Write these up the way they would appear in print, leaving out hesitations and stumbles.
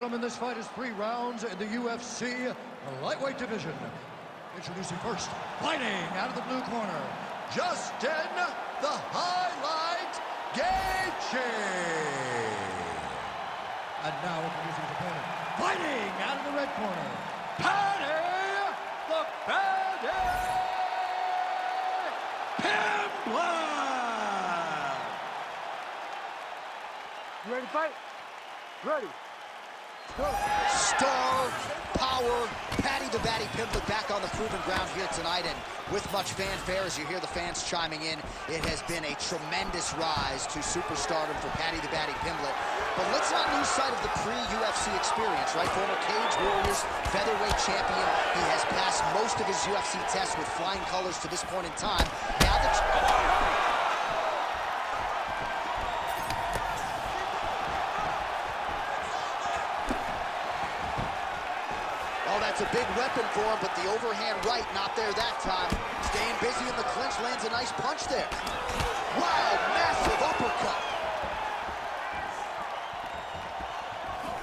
This fight is 3 rounds in the UFC lightweight division. Introducing first, fighting out of the blue corner, Justin the Highlight Gaethje. And now introducing his opponent, fighting out of the red corner, Paddy the Paddy Pimblett. You ready to fight? Ready. Star power, Paddy the Paddy Pimblett back on the proven ground here tonight, and with much fanfare as you hear the fans chiming in, it has been a tremendous rise to superstardom for Paddy the Paddy Pimblett. But let's not lose sight of the pre-UFC experience, right? Former Cage Warriors, featherweight champion. He has passed most of his UFC tests with flying colors to this point in time. Now that that's a big weapon for him, but the overhand right not there that time. Staying busy in the clinch, lands a nice punch there. Wow, massive uppercut.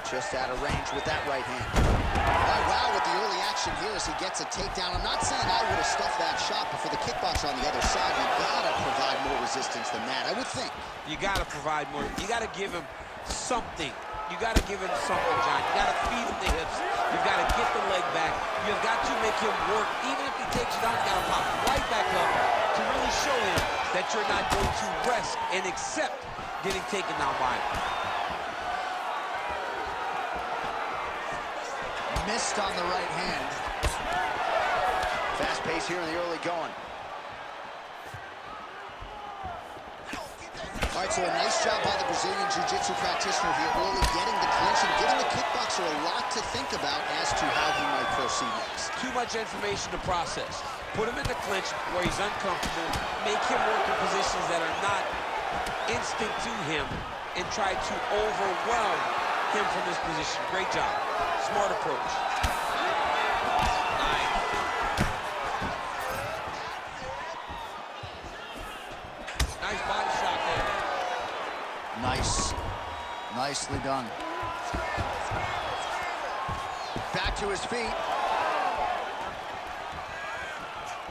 Just out of range with that right hand. Oh, wow, with the early action here as he gets a takedown. I'm not saying I would have stuffed that shot, but for the kickboxer on the other side, you gotta provide more resistance than that, I would think. You gotta provide more. You gotta give him something. You got to give him something, John. You got to feed him the hips. You've got to get the leg back. You've got to make him work. Even if he takes you down, you got to pop right back up to really show him that you're not going to rest and accept getting taken down by him. Missed on the right hand. Fast pace here in the early going. All right, so a nice job by the Brazilian Jiu-Jitsu practitioner here, really getting the clinch and giving the kickboxer a lot to think about as to how he might proceed next. Too much information to process. Put him in the clinch where he's uncomfortable, make him work in positions that are not instant to him, and try to overwhelm him from this position. Great job. Smart approach. Nice body shot there. Nice. Nicely done. Back to his feet.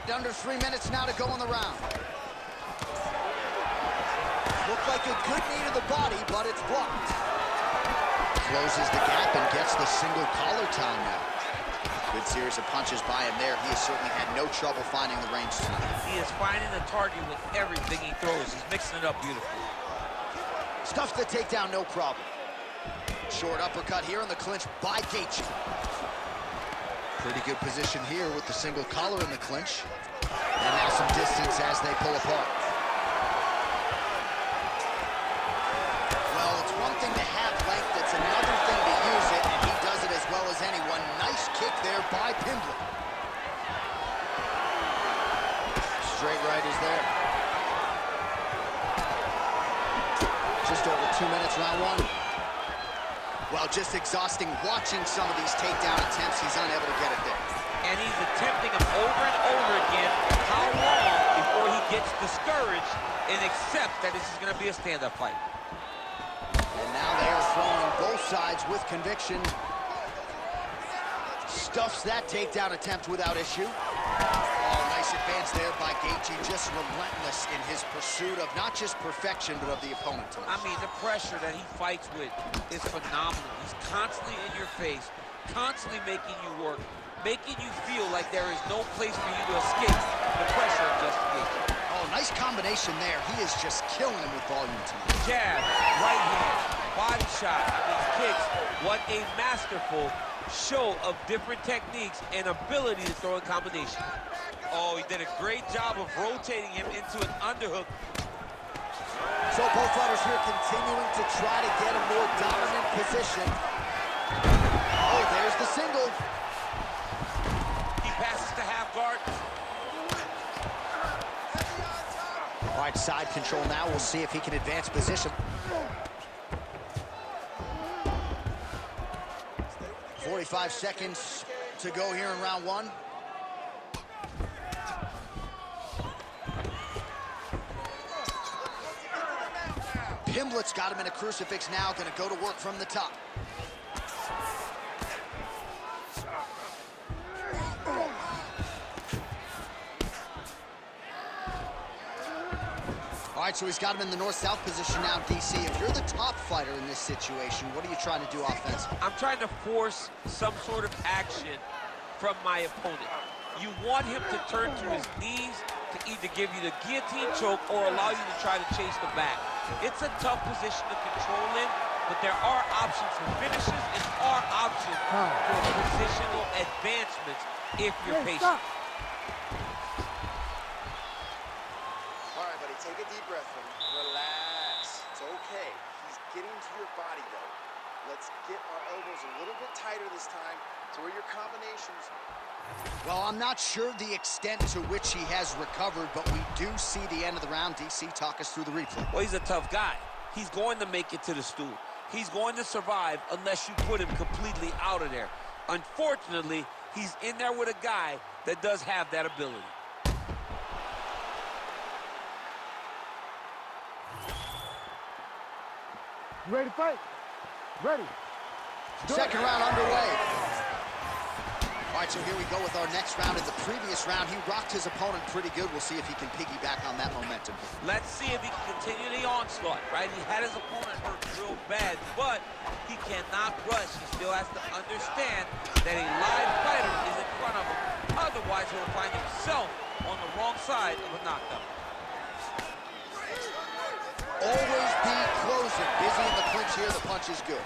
Under 3 minutes now to go in the round. Looked like a good knee to the body, but it's blocked. Closes the gap and gets the single collar tie now. Good series of punches by him there. He has certainly had no trouble finding the range tonight. He is finding the target with everything he throws. He's mixing it up beautifully. Stuffs the takedown, no problem. Short uppercut here in the clinch by Gaethje. Pretty good position here with the single collar in the clinch. And now some distance as they pull apart. Well, it's one thing to have length, it's another thing to use it, and he does it as well as anyone. Nice kick there by Pimblett. Straight right is there. Just over 2 minutes, round one. Well, just exhausting watching some of these takedown attempts. He's unable to get it there. And he's attempting them over and over again. How long before he gets discouraged and accepts that this is going to be a stand-up fight? And now they are throwing both sides with conviction. Stuffs that takedown attempt without issue. Oh, nice advance there by Gaethje, just relentless in his pursuit of not just perfection, but of the opponent. I mean, the pressure that he fights with is phenomenal. He's constantly in your face, constantly making you work, making you feel like there is no place for you to escape the pressure of Justin Gaethje. Oh, nice combination there. He is just killing him with volume tonight. Jab, right hand, body shot, kicks. What a masterful show of different techniques and ability to throw in combination. Oh, he did a great job of rotating him into an underhook. So both fighters here continuing to try to get a more dominant position. Oh, there's the single. He passes to half guard. All right, side control now. We'll see if he can advance position. 45 seconds to go here in round one. Pimblett's got him in a crucifix now, gonna go to work from the top. right, so he's got him in the north-south position now, DC. If you're the top fighter in this situation, what are you trying to do offensively? I'm trying to force some sort of action from my opponent. You want him to turn to his knees to either give you the guillotine choke or allow you to try to chase the back. It's a tough position to control in, but there are options for finishes and are options for positional advancements if you're patient. Stop. All right, buddy, take a deep breath, buddy. Relax. It's okay. He's getting to your body, though. Let's get our elbows a little bit tighter this time to where your combinations... Well, I'm not sure the extent to which he has recovered, but we do see the end of the round. DC, talk us through the replay. Well, he's a tough guy. He's going to make it to the stool. He's going to survive unless you put him completely out of there. Unfortunately, he's in there with a guy that does have that ability. You ready to fight? Ready. Second round underway. All right, so here we go with our next round. In the previous round, he rocked his opponent pretty good. We'll see if he can piggyback on that momentum. Let's see if he can continue the onslaught, right? He had his opponent hurt real bad, but he cannot rush. He still has to understand that a live fighter is in front of him. Otherwise, he'll find himself on the wrong side of a knockdown. Always be closing. Busy in the clinch here. The punch is good.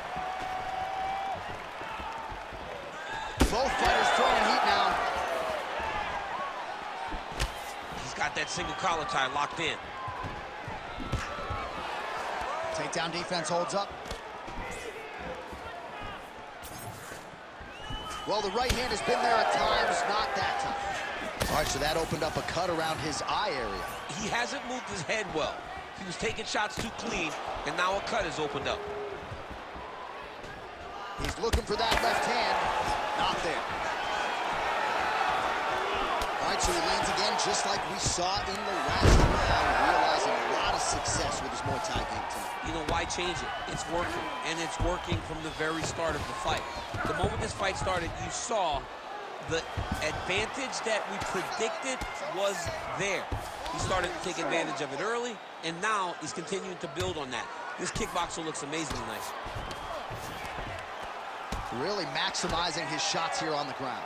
Both fighters throwing heat now. He's got that single collar tie locked in. Takedown defense holds up. Well, the right hand has been there at times, not that time. All right, so that opened up a cut around his eye area. He hasn't moved his head well. He was taking shots too clean, and now a cut has opened up. He's looking for that left hand. Not there. All right, so he lands again, just like we saw in the last round, realizing a lot of success with his Muay Thai game tonight. You know, why change it? It's working, and it's working from the very start of the fight. The moment this fight started, you saw the advantage that we predicted was there. He started to take advantage of it early, and now he's continuing to build on that. This kickboxer looks amazingly nice. Really maximizing his shots here on the ground.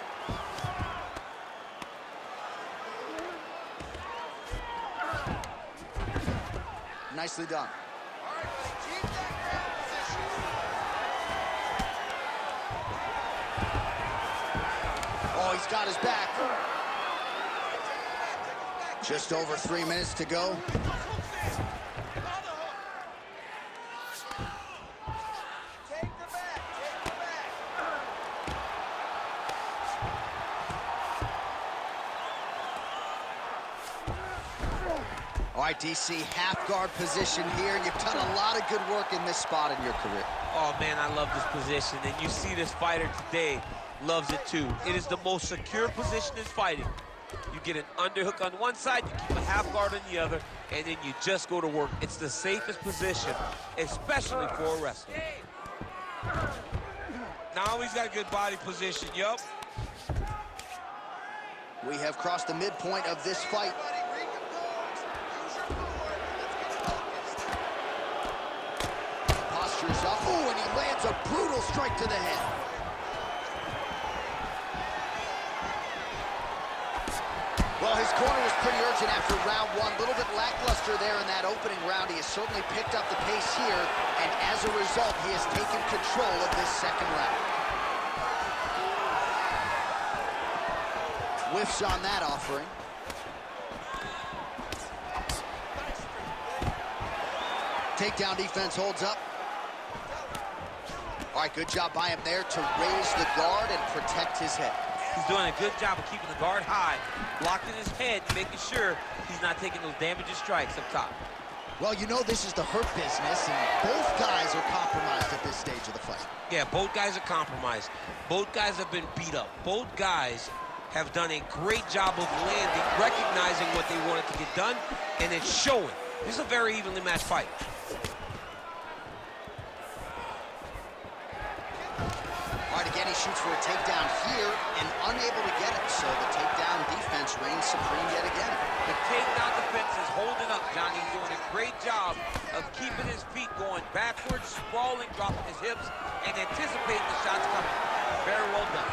Nicely done. All right, buddy, keep that ground position. Oh, he's got his back. Just over 3 minutes to go. All right, DC, half guard position here. You've done a lot of good work in this spot in your career. Oh, man, I love this position, and you see this fighter today loves it too. It is the most secure position in fighting. You get an underhook on one side, you keep a half guard on the other, and then you just go to work. It's the safest position, especially for a wrestler. Now he's got a good body position, yup. We have crossed the midpoint of this fight. Posture's up. Ooh, and he lands a brutal strike to the head. Well, his corner was pretty urgent after round one. A little bit lackluster there in that opening round. He has certainly picked up the pace here, and as a result, he has taken control of this second round. Whiffs on that offering. Takedown defense holds up. All right, good job by him there to raise the guard and protect his head. He's doing a good job of keeping the guard high, blocking his head, making sure he's not taking those damaging strikes up top. Well, you know this is the hurt business, and both guys are compromised at this stage of the fight. Yeah, both guys are compromised. Both guys have been beat up. Both guys have done a great job of landing, recognizing what they wanted to get done, and it's showing. This is a very evenly matched fight. All right, again, he shoots for a takedown here and unable to get it. So the takedown defense reigns supreme yet again. The takedown defense is holding up, Johnny. He's doing a great job of keeping his feet going backwards, sprawling, dropping his hips, and anticipating the shots coming. Very well done.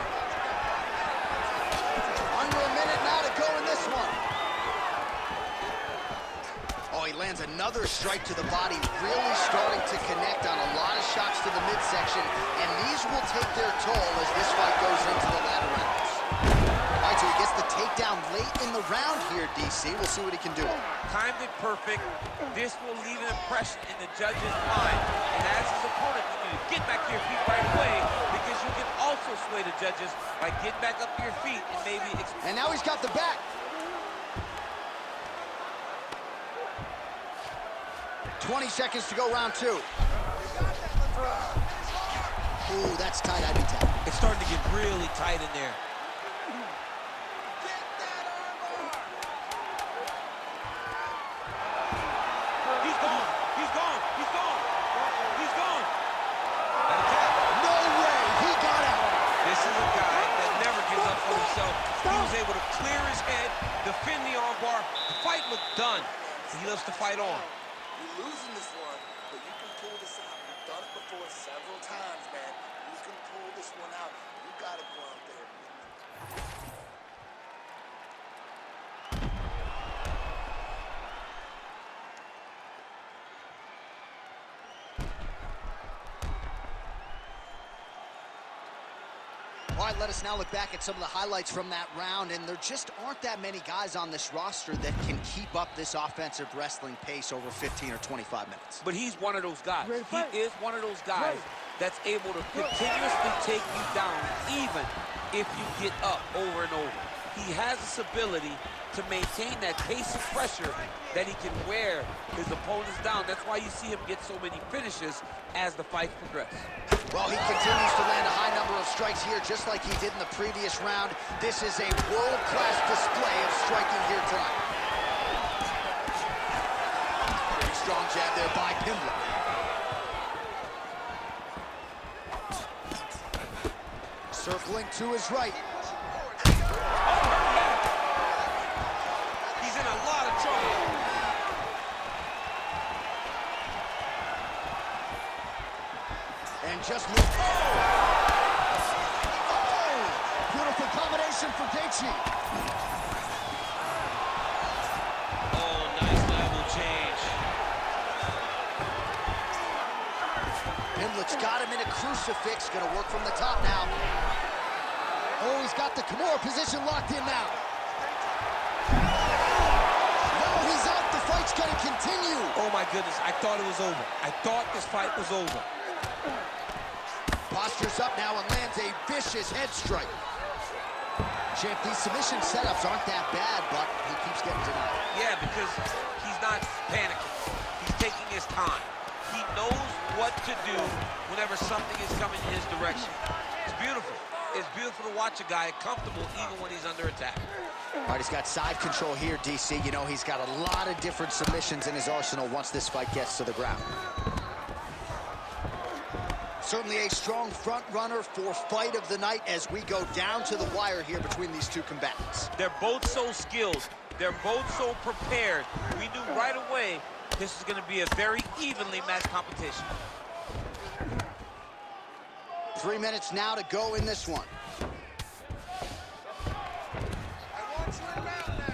Under a minute now to go in this one. Oh, he lands another strike to the body, really starting to connect on a lot of shots to the midsection, and these will take their toll as this fight goes into the latter rounds. All right, so he gets the takedown late in the round here, DC. We'll see what he can do. Timed it perfect. This will leave an impression in the judge's mind. And as his opponent, you need to get back to your feet right away, because you can also sway the judges by getting back up to your feet and maybe... And now he's got the back. 20 seconds to go, round 2. Ooh, that's tight, IB tap. It's starting to get really tight in there. He's gone. He's gone. He's gone. He's gone. No way, he got out. This is a guy that never gives up for himself. He was able to clear his head, defend the armbar. The fight looked done. He loves to fight on. You're losing this one, but you can pull this out. You've done it before several times, man. You can pull this one out. You gotta go out there. All right, let us now look back at some of the highlights from that round, and there just aren't that many guys on this roster that can keep up this offensive wrestling pace over 15 or 25 minutes. But he's one of those guys. Ready, fight. He is one of those guys that's able to continuously take you down, even if you get up over and over. He has this ability to maintain that pace of pressure that he can wear his opponents down. That's why you see him get so many finishes as the fight progresses. Well, he continues to land a high number of strikes here, just like he did in the previous round. This is a world-class display of striking here tonight. Pretty strong jab there by Pimblett. Circling to his right. He's in a lot of trouble. And just move. Oh! Beautiful combination for Gaethje. Oh, nice level change. Pimblett's got him in a crucifix. Gonna work from the top now. Oh, he's got the Kimura position locked in now. No, he's out. The fight's gonna continue. Oh, my goodness. I thought it was over. I thought this fight was over. Postures up now and lands a vicious head strike. Champ, these submission setups aren't that bad, but he keeps getting denied. Yeah, because he's not panicking. He's taking his time. He knows what to do whenever something is coming in his direction. It's beautiful. It's beautiful to watch a guy comfortable even when he's under attack. All right, he's got side control here, DC. You know, he's got a lot of different submissions in his arsenal once this fight gets to the ground. Certainly a strong front runner for fight of the night as we go down to the wire here between these two combatants. They're both so skilled. They're both so prepared. We knew right away this is going to be a very evenly matched competition. 3 minutes now to go in this one.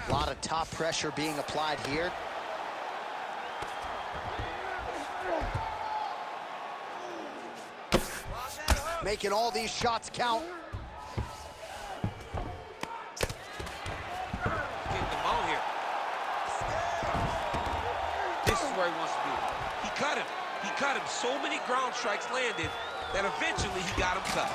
A lot of top pressure being applied here. Making all these shots count. Getting them out here. This is where he wants to be. He cut him. He cut him. So many ground strikes landed that eventually he got him cut.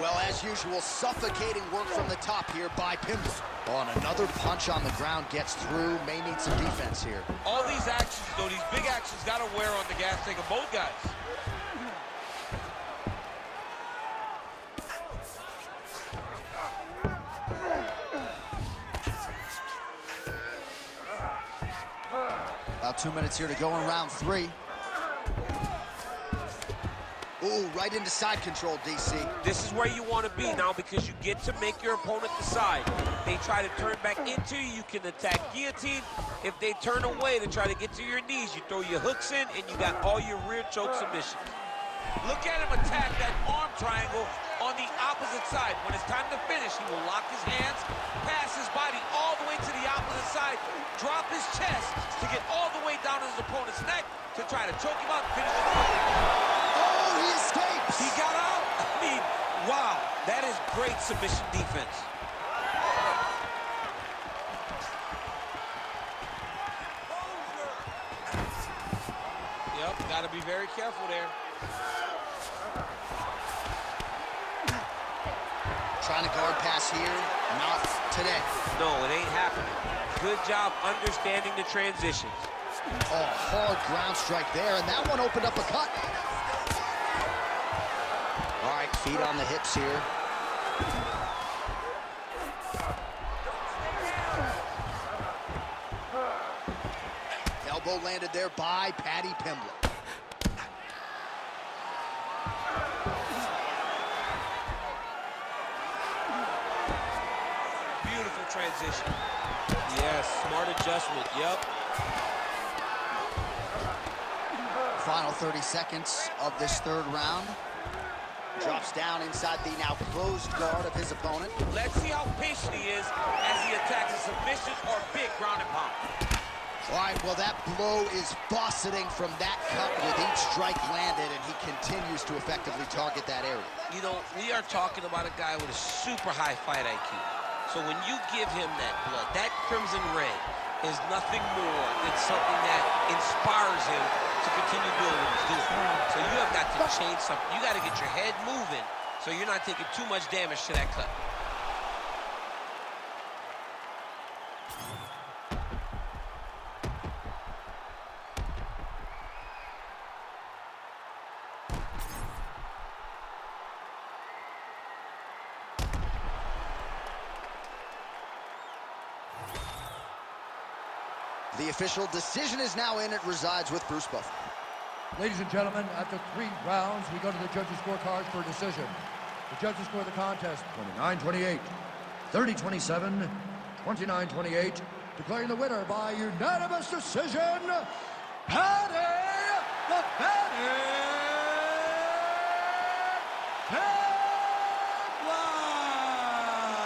Well, as usual, suffocating work from the top here by Pimblett. Oh, and another punch on the ground gets through. May need some defense here. All these actions, though, these big actions got to wear on the gas tank of both guys. About 2 minutes here to go in round 3. Ooh, right into side control, DC. This is where you want to be now because you get to make your opponent decide. They try to turn back into you, you can attack guillotine. If they turn away to try to get to your knees, you throw your hooks in and you got all your rear choke submissions. Look at him attack that arm triangle on the opposite side. When it's time to finish, he will lock his hands, pass his body all the way to the opposite side, drop his chest to get all the way down to his opponent's neck to try to choke him out and finish the fight. Oh, he escapes! He got out. I mean, wow, that is great submission defense. Yep, got to be very careful there. Trying to guard pass here, not today. No, it ain't happening. Good job understanding the transitions. Oh, hard ground strike there, and that one opened up a cut. All right, feet on the hips here. Elbow landed there by Paddy Pimblett. Beautiful transition. Yes, smart adjustment, yep. Final 30 seconds of this third round. Drops down inside the now closed guard of his opponent. Let's see how patient he is as he attacks a submission or big ground and pound. All right, well, that blow is fauceting from that cut with each strike landed, and he continues to effectively target that area. You know, we are talking about a guy with a super high fight IQ. So when you give him that blood, that crimson red is nothing more than something that inspires him to continue doing what he's doing. So you have got to change something. You got to get your head moving so you're not taking too much damage to that cut. The official decision is now in. It resides with Bruce Buffer. Ladies and gentlemen, after 3 rounds, we go to the judges' scorecards for a decision. The judges score the contest 29-28, 30-27, 29-28, declaring the winner by unanimous decision, Paddy the Paddy